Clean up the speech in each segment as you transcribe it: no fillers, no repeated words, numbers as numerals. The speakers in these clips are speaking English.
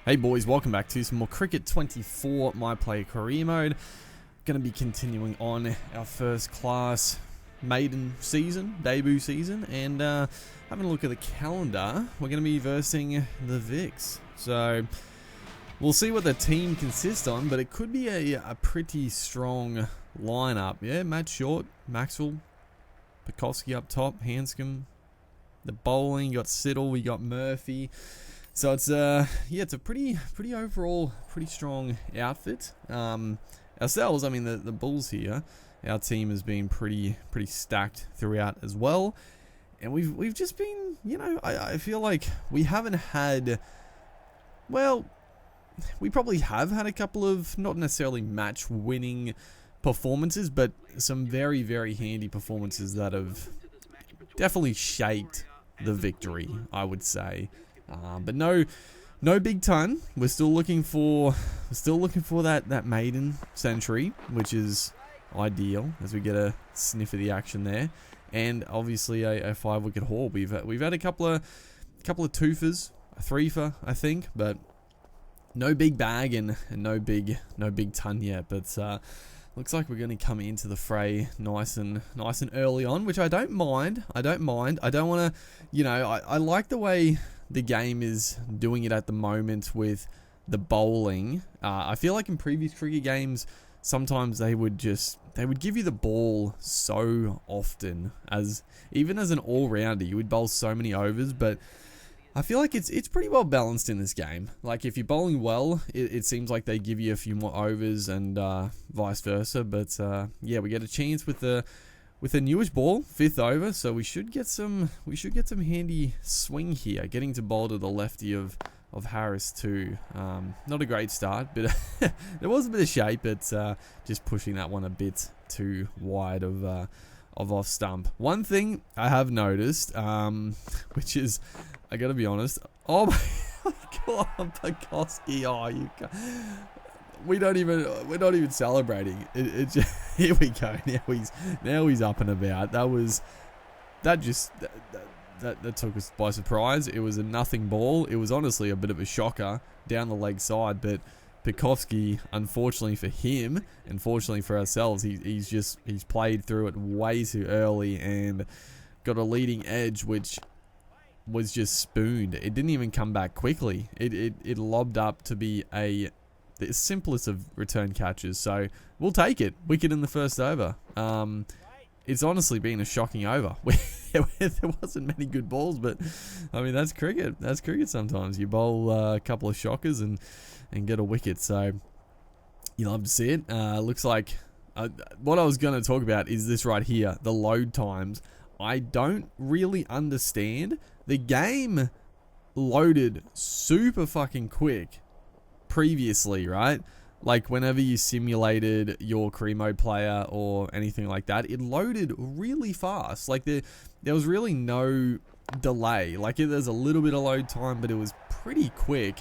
Hey boys, welcome back to some more Cricket 24 My Player career mode. Going to be continuing on our first class maiden season, debut season, and having a look at the calendar. We're going to be versing the Vics. So we'll see what the team consists on, but it could be a pretty strong lineup. Yeah, Matt Short, Maxwell, Pekovsky up top, Hanscom, the bowling, you got Siddle, we got Murphy. So it's it's a pretty overall pretty strong outfit. Ourselves, I mean the Bulls here, our team has been pretty stacked throughout as well, and we've just been, I feel like we haven't had, well, we probably have had a couple of not necessarily match winning performances, but some very handy performances that have definitely shaped the victory, I would say. But no big ton. We're still looking for that maiden century, which is ideal as we get a sniff of the action there, and obviously a 5-wicket haul. We've had a couple of twofers, a threefer, I think, but no big bag and no big ton yet. But looks like we're going to come into the fray nice and early on, which I don't mind. I don't want to, I like the way the game is doing it at the moment with the bowling. I feel like in previous cricket games, sometimes they would give you the ball so often, even as an all-rounder, you would bowl so many overs, but I feel like it's pretty well balanced in this game. Like if you're bowling well, it seems like they give you a few more overs and vice versa. But yeah, we get a chance with the newish ball, 5th over, so we should get some handy swing here. Getting to bowl to the lefty of Harris too. Not a great start, but there was a bit of shape, but just pushing that one a bit too wide of off stump. One thing I have noticed, which is, I gotta be honest, oh my god, Pekovsky, oh you can't. We're not even celebrating. Here we go. Now he's up and about. That took us by surprise. It was a nothing ball. It was honestly a bit of a shocker down the leg side, but Pekovsky, unfortunately for him, and fortunately for ourselves, he's played through it way too early and got a leading edge which was just spooned. It didn't even come back quickly. It lobbed up to be the simplest of return catches, so we'll take it. Wicket in the first over. It's honestly been a shocking over. There wasn't many good balls, but I mean that's cricket. That's cricket sometimes. You bowl a couple of shockers and get a wicket, so you love to see it. Looks like what I was going to talk about is this right here, the load times. I don't really understand. The game loaded super fucking quick previously, right? Like whenever you simulated your career mode player or anything like that, it loaded really fast. Like there was really no delay. Like there's a little bit of load time, but it was pretty quick.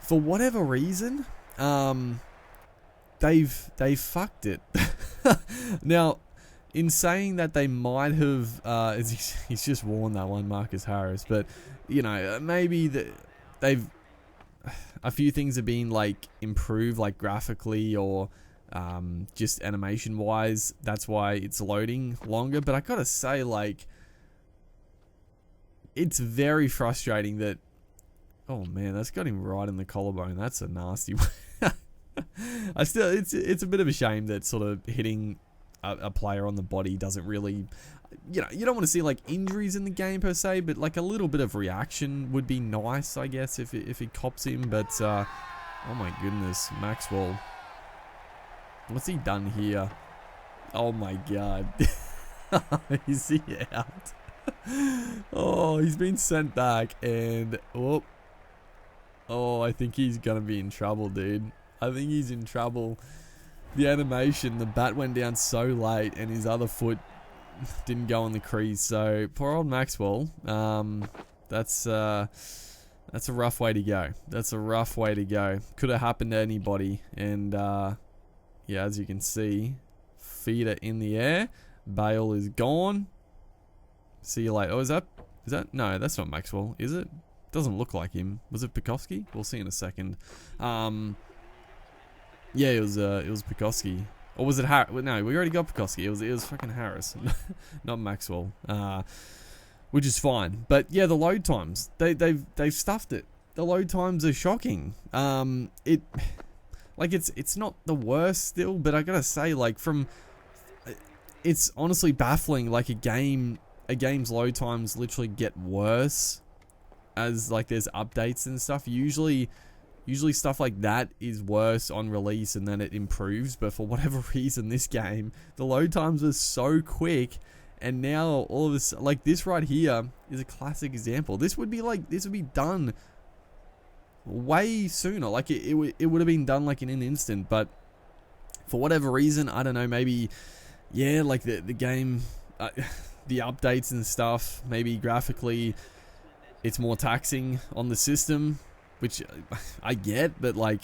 For whatever reason, they've fucked it. Now, in saying that they might have, he's just worn that one, Marcus Harris, but maybe they've. A few things have been like improved, like graphically or just animation wise. That's why it's loading longer. But I gotta say, like, it's very frustrating that. Oh man, that's got him right in the collarbone. That's a nasty one. It's a bit of a shame that sort of hitting a player on the body doesn't really. You don't want to see like injuries in the game per se, but like a little bit of reaction would be nice, I guess, if it cops him. But oh my goodness, Maxwell, what's he done here? Oh my god, is he out? Oh, he's been sent back, and I think he's gonna be in trouble, dude. I think he's in trouble. The animation, the bat went down so late, and his other foot didn't go on the crease, so poor old Maxwell. That's a rough way to go. That's a rough way to go. Could have happened to anybody, and yeah, as you can see, feeder in the air. Bale is gone. See you later. Oh, is that no? That's not Maxwell, is it? Doesn't look like him. Was it Pekoski? We'll see in a second. Yeah, it was Pekoski. Or was it Harris? No, we already got Pekoski. It was fucking Harris, not Maxwell. Which is fine. But yeah, the load times, they've stuffed it. The load times are shocking. It's not the worst still, but I gotta say, like, it's honestly baffling. Like, a game's load times literally get worse as, like, there's updates and stuff. Usually stuff like that is worse on release and then it improves, but for whatever reason, this game, the load times are so quick, and now all of this, like, this right here is a classic example. This would be done way sooner. Like, it would have been done, like, in an instant, but for whatever reason, I don't know, maybe, yeah, like, the game, the updates and stuff, maybe graphically, it's more taxing on the system, which I get, but, like,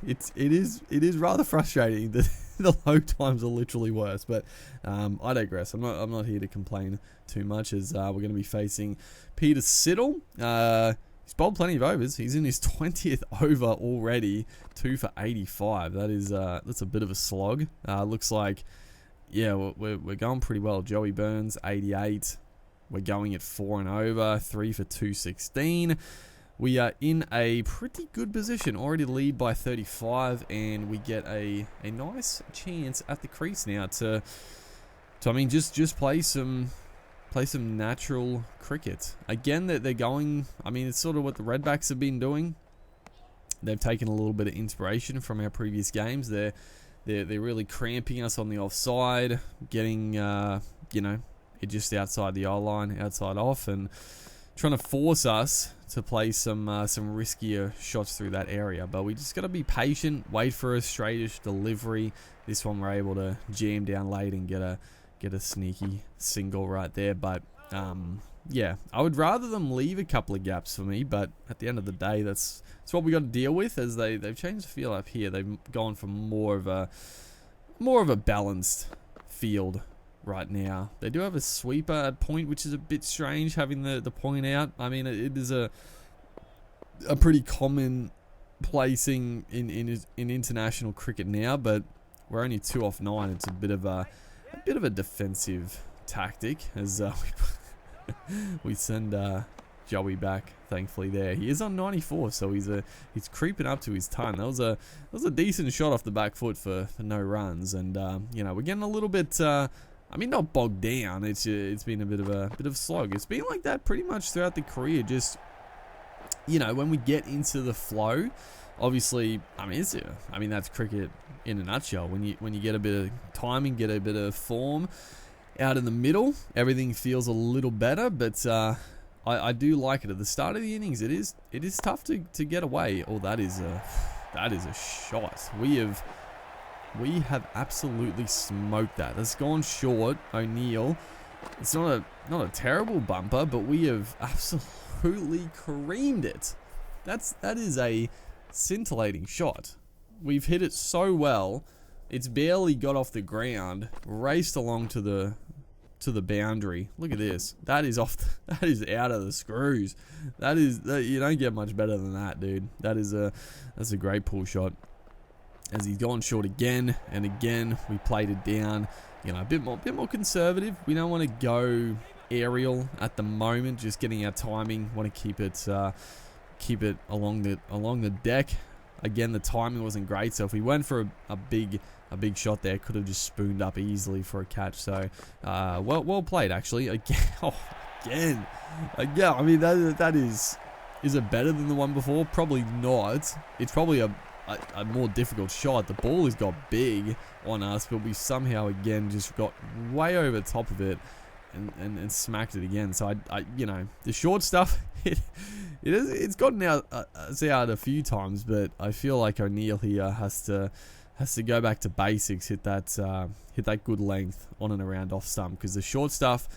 it is rather frustrating that the load times are literally worse. But I digress. I'm not here to complain too much, as we're going to be facing Peter Siddle. He's bowled plenty of overs. He's in his 20th over already, 2 for 85. That's a bit of a slog. Looks like, yeah, we're going pretty well. Joey Burns, 88. We're going at 4 and over, 3 for 216. We are in a pretty good position, already lead by 35, and we get a nice chance at the crease now to I mean, just play some natural cricket. Again, they're going, I mean, it's sort of what the Redbacks have been doing. They've taken a little bit of inspiration from our previous games. They're really cramping us on the offside, getting it just outside the eye-line, outside off, and trying to force us to play some riskier shots through that area. But we just got to be patient, wait for a straightish delivery. This one we're able to jam down late and get a sneaky single right there. But yeah, I would rather them leave a couple of gaps for me, but at the end of the day, that's what we got to deal with, as they've changed the field up here. They've gone for more of a balanced field right now. They do have a sweeper at point, which is a bit strange, having the point out. I mean, it is a pretty common placing in international cricket now, but we're only 2 off 9. It's a bit of a defensive tactic, as we send Joey back, thankfully. There he is on 94, so he's creeping up to his ton. That was a decent shot off the back foot for no runs, and we're getting a little bit I mean, not bogged down. It's been a bit of a slog. It's been like that pretty much throughout the career. Just, when we get into the flow, obviously, I mean that's cricket in a nutshell. When you get a bit of timing, get a bit of form out in the middle, everything feels a little better. But I do like it at the start of the innings. It is tough to get away. Oh, that is a shot. We have absolutely smoked that. That's gone short. O'Neill. It's not a terrible bumper, but we have absolutely creamed it. That is a scintillating shot. We've hit it so well. It's barely got off the ground, raced along to the boundary. Look at this. That is that is out of the screws. You don't get much better than that, dude. That's a great pull shot. As he's gone short again and again, we played it down. A bit more conservative. We don't want to go aerial at the moment. Just getting our timing. Want to keep it along the deck. Again, the timing wasn't great, so if we went for a big shot there, could have just spooned up easily for a catch. So, well played actually. Again. I mean, that is it better than the one before? Probably not. It's probably a more difficult shot. The ball has got big on us, but we somehow again just got way over top of it and smacked it again. So the short stuff, it's gotten out a few times, but I feel like O'Neill here has to go back to basics, hit that good length on and around off stump, because the short stuff,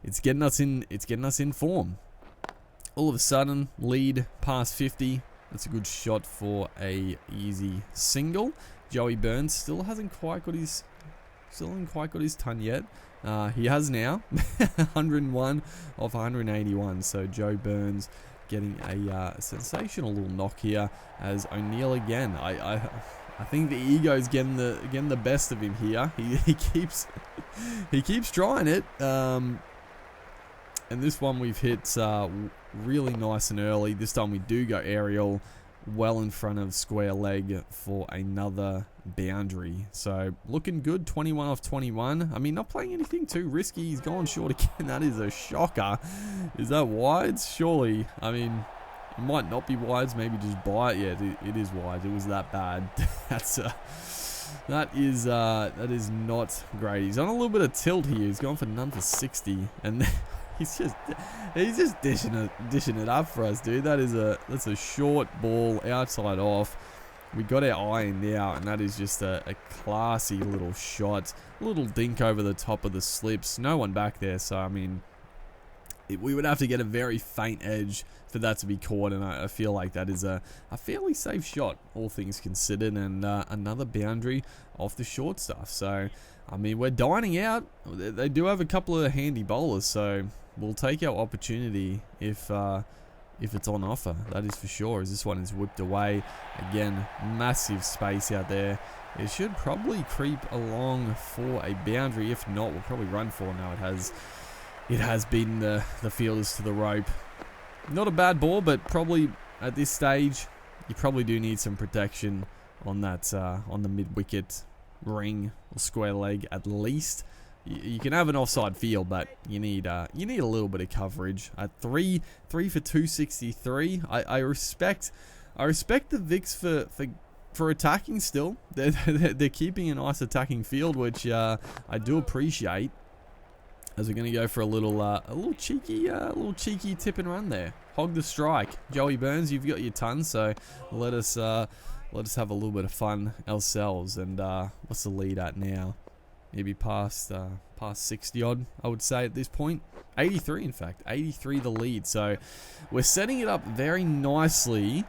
it's getting us in form. All of a sudden, lead past 50. That's a good shot for a easy single. Joey Burns still hasn't quite got his ton yet. He has now 101 off 181. So Joe Burns getting a sensational little knock here as O'Neill again. I think the ego's getting the best of him here. He keeps he keeps trying it. And this one we've hit really nice and early. This time we do go aerial, well in front of square leg for another boundary. So looking good, 21 off 21. I mean, not playing anything too risky. He's gone short again. That is a shocker. Is that wides? Surely. I mean, it might not be wides. Maybe just buy it. Yeah, it is wide. It was that bad. That is not great. He's on a little bit of tilt here. He's going for none for 60, and he's just dishing it up for us, dude. That's a short ball outside off. We got our eye in now, and that is just a classy little shot. A little dink over the top of the slips. No one back there, so I mean, we would have to get a very faint edge for that to be caught, and I feel like that is a fairly safe shot, all things considered, and another boundary off the short stuff. So, I mean, we're dining out. They do have a couple of handy bowlers, so we'll take our opportunity if it's on offer. That is for sure, as this one is whipped away. Again, massive space out there. It should probably creep along for a boundary. If not, we'll probably run for it. Now it has beaten the fielders to the rope. Not a bad ball, but probably at this stage, you probably do need some protection on that on the mid-wicket ring or square leg at least. You can have an offside field, but you need a little bit of coverage. At 3 for 263, I respect the Vics for attacking still. They're keeping a nice attacking field, which I do appreciate. As we're going to go for a little cheeky tip and run there. Hog the strike. Joey Burns, you've got your ton, so let us have a little bit of fun ourselves. And what's the lead at now? Maybe past 60 odd, I would say at this point. 83, in fact. 83 the lead. So we're setting it up very nicely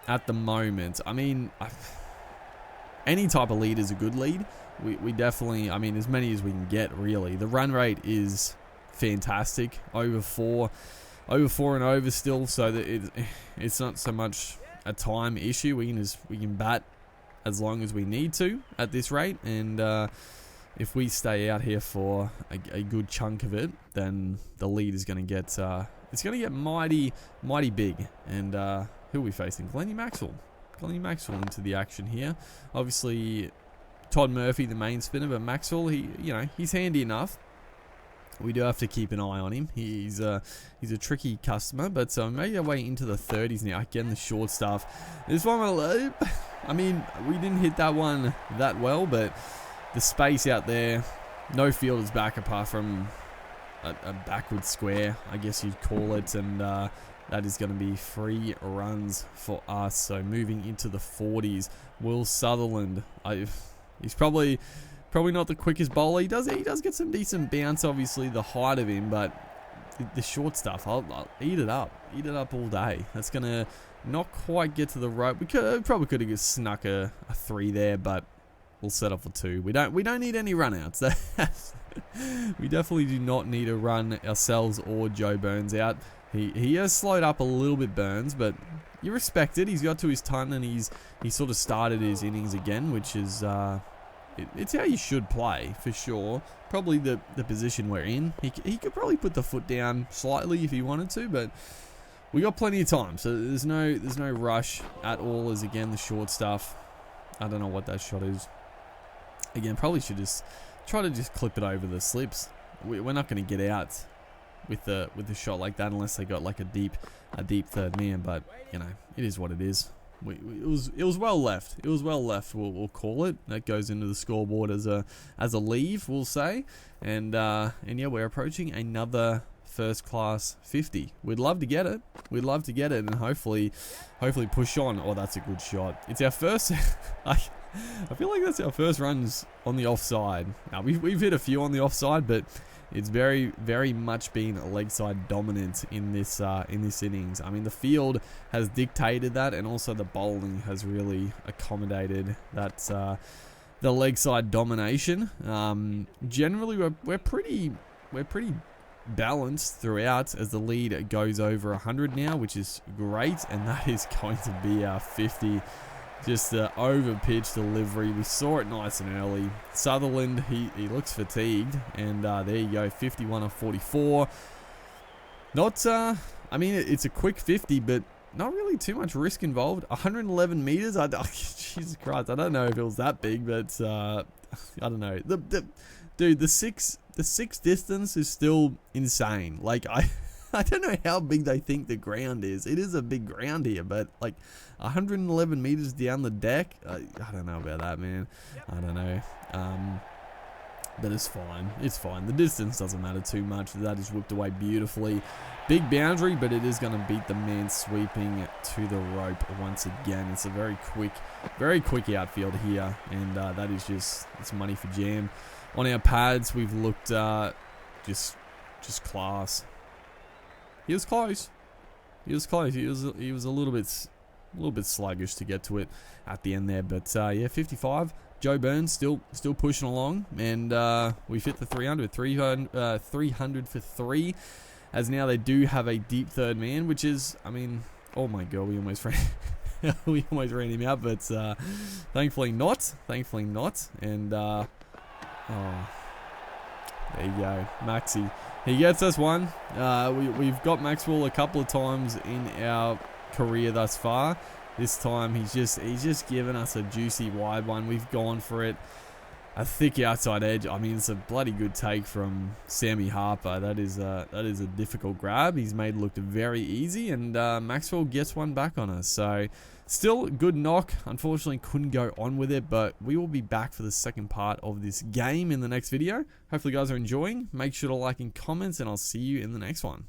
at the moment. I mean, any type of lead is a good lead. We definitely, I mean, as many as we can get, really. The run rate is fantastic. Over four and over still, so that it's not so much a time issue. We can bat as long as we need to at this rate, and if we stay out here for a good chunk of it, then the lead is going to get mighty big. And who are we facing? Glennie Maxwell into the action here. Obviously, Todd Murphy, the main spinner, but Maxwell, he's handy enough. We do have to keep an eye on him. He's a tricky customer, but so made our way into the 30s now. Again, the short stuff. This one, I mean, we didn't hit that one that well, but the space out there, no fielders back apart from a backward square, I guess you'd call it, and that is going to be 3 runs for us. So moving into the 40s, Will Sutherland. He's probably not the quickest bowler. He does get some decent bounce, obviously, the height of him, but the short stuff, I'll eat it up all day. That's going to not quite get to the rope. We probably could have just snuck a 3 there, but we'll settle for 2. We don't need any run-outs. We definitely do not need to run ourselves or Joe Burns out. He has slowed up a little bit, Burns, but you respect it. He's got to his ton, and he sort of started his innings again, which is it's how you should play for sure. Probably the position we're in. He could probably put the foot down slightly if he wanted to, but we got plenty of time, so there's no rush at all. As again the short stuff, I don't know what that shot is. Again, probably should just try to just clip it over the slips. We're not going to get out with the shot like that unless they got like a deep third man. But it is what it is. It was well left. It was well left. We'll call it. That goes into the scoreboard as a leave, we'll say. And yeah, we're approaching another first class 50. We'd love to get it. And hopefully push on. Oh, that's a good shot. It's our first. I feel like that's our first runs on the offside. Now we've hit a few on the offside, but it's very, very much been leg side dominant in this innings. I mean, the field has dictated that, and also the bowling has really accommodated that the leg side domination. Generally, we're pretty balanced throughout as the lead goes over 100 now, which is great, and that is going to be our 50. Just the over-pitch delivery. We saw it nice and early. Sutherland, he looks fatigued, and there you go, 51 of 44. Not, I mean, it's a quick 50, but not really too much risk involved. 111 meters. Jesus Christ, I don't know if it was that big, but I don't know. Dude, the six distance is still insane. Like I don't know how big they think the ground is. It is a big ground here, but like 111 meters down the deck. I don't know about that, man. I don't know. But it's fine. It's fine. The distance doesn't matter too much. That is whipped away beautifully. Big boundary, but it is going to beat the man sweeping to the rope once again. It's a very quick outfield here, and that is it's money for jam. On our pads, we've looked just class. He was close. He was close. He was a little bit sluggish to get to it at the end there, but yeah, 55. Joe Burns still pushing along, and we've hit the 300 for 3, as now they do have a deep third man, which is, I mean, oh my god, we almost ran him out, but thankfully not, and oh, there you go, Maxi. He gets us one. We've got Maxwell a couple of times in our career thus far. This time he's just given us a juicy wide one. We've gone for it. A thick outside edge. I mean, it's a bloody good take from Sammy Harper. That is a difficult grab. He's made it look very easy, and Maxwell gets one back on us. So still a good knock. Unfortunately, couldn't go on with it, but we will be back for the second part of this game in the next video. Hopefully, you guys are enjoying. Make sure to like and comments, and I'll see you in the next one.